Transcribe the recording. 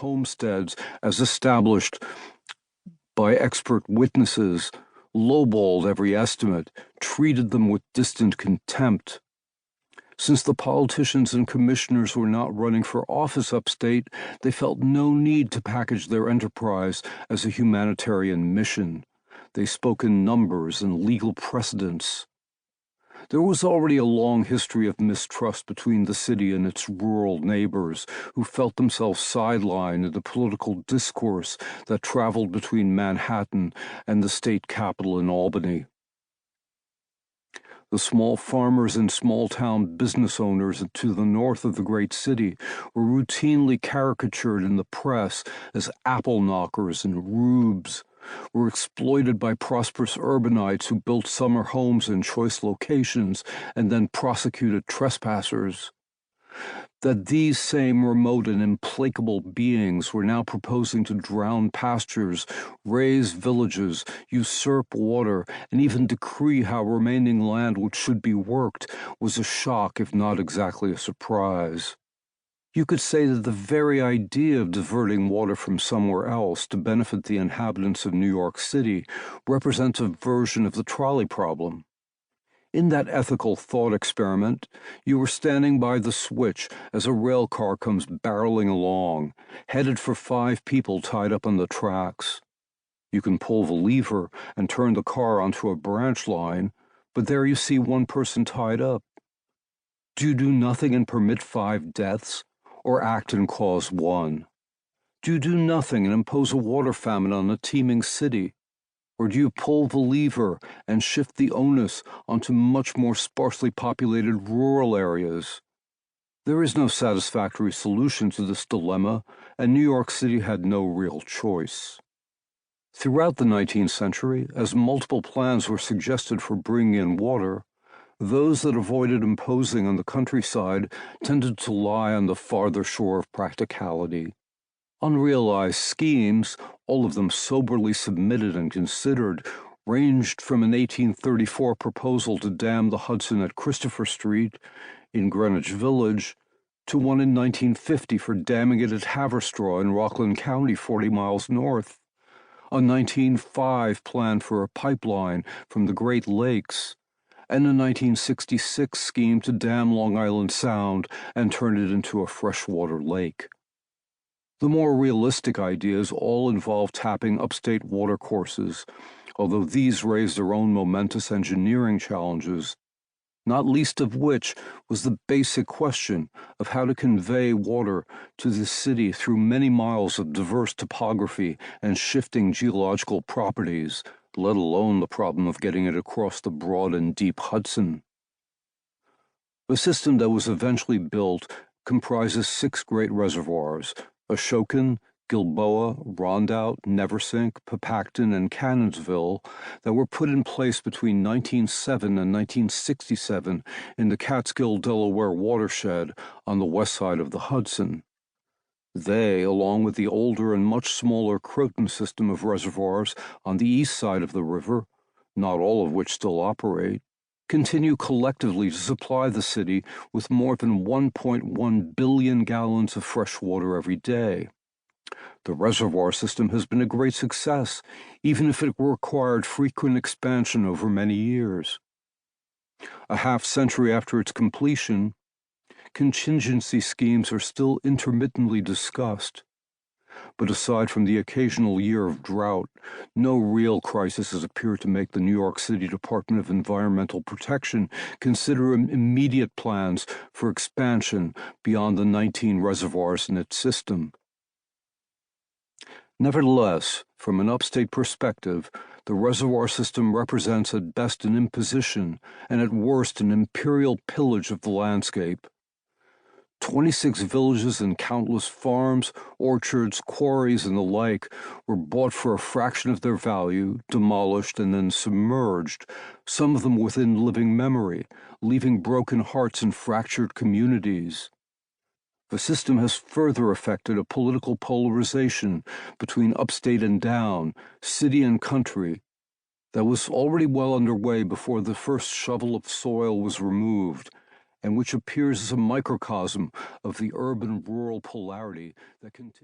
homesteads as established by expert witnesses, lowballed every estimate, treated them with distant contempt. Since the politicians and commissioners were not running for office upstate, they felt no need to package their enterprise as a humanitarian mission. They spoke in numbers and legal precedents. There was already a long history of mistrust between the city and its rural neighbors, who felt themselves sidelined in the political discourse that traveled between Manhattan and the state capital in Albany. The small farmers and small-town business owners to the north of the great city were routinely caricatured in the press as apple knockers and rubes, were exploited by prosperous urbanites who built summer homes in choice locations and then prosecuted trespassers. That these same remote and implacable beings were now proposing to drown pastures, raze villages, usurp water, and even decree how remaining land should be worked was a shock, if not exactly a surprise. You could say that the very idea of diverting water from somewhere else to benefit the inhabitants of New York City represents a version of the trolley problem. In that ethical thought experiment, you were standing by the switch as a rail car comes barreling along, headed for 5 people tied up on the tracks. You can pull the lever and turn the car onto a branch line, but there you see 1 person tied up. Do you do nothing and permit 5 deaths, or act and cause 1? Do you do nothing and impose a water famine on a teeming city? Or do you pull the lever and shift the onus onto much more sparsely populated rural areas? There is no satisfactory solution to this dilemma, and New York City had no real choice. Throughout the 19th century, as multiple plans were suggested for bringing in water, those that avoided imposing on the countryside tended to lie on the farther shore of practicality. Unrealized schemes, all of them soberly submitted and considered, ranged from an 1834 proposal to dam the Hudson at Christopher Street in Greenwich Village to one in 1950 for damming it at Haverstraw in Rockland County 40 miles north, a 1905 plan for a pipeline from the Great Lakes, and a 1966 scheme to dam Long Island Sound and turn it into a freshwater lake. The more realistic ideas all involve tapping upstate watercourses, although these raise their own momentous engineering challenges, not least of which was the basic question of how to convey water to the city through many miles of diverse topography and shifting geological properties, let alone the problem of getting it across the broad and deep Hudson. The system that was eventually built comprises 6 great reservoirs: Ashokan, Gilboa, Rondout, Neversink, Papacton, and Cannonsville, that were put in place between 1907 and 1967 in the Catskill, Delaware watershed on the west side of the Hudson. They, along with the older and much smaller Croton system of reservoirs on the east side of the river, not all of which still operate, continue collectively to supply the city with more than 1.1 billion gallons of fresh water every day. The reservoir system has been a great success, even if it required frequent expansion over many years. A half-century after its completion, contingency schemes are still intermittently discussed. But aside from the occasional year of drought, no real crisis has appeared to make the New York City Department of Environmental Protection consider immediate plans for expansion beyond the 19 reservoirs in its system. Nevertheless, from an upstate perspective, the reservoir system represents at best an imposition and at worst an imperial pillage of the landscape. 26 villages and countless farms, orchards, quarries, and the like were bought for a fraction of their value, demolished, and then submerged, some of them within living memory, leaving broken hearts and fractured communities. The system has further affected a political polarization between upstate and down, city and country, that was already well underway before the first shovel of soil was removed, and which appears as a microcosm of the urban-rural polarity that continues.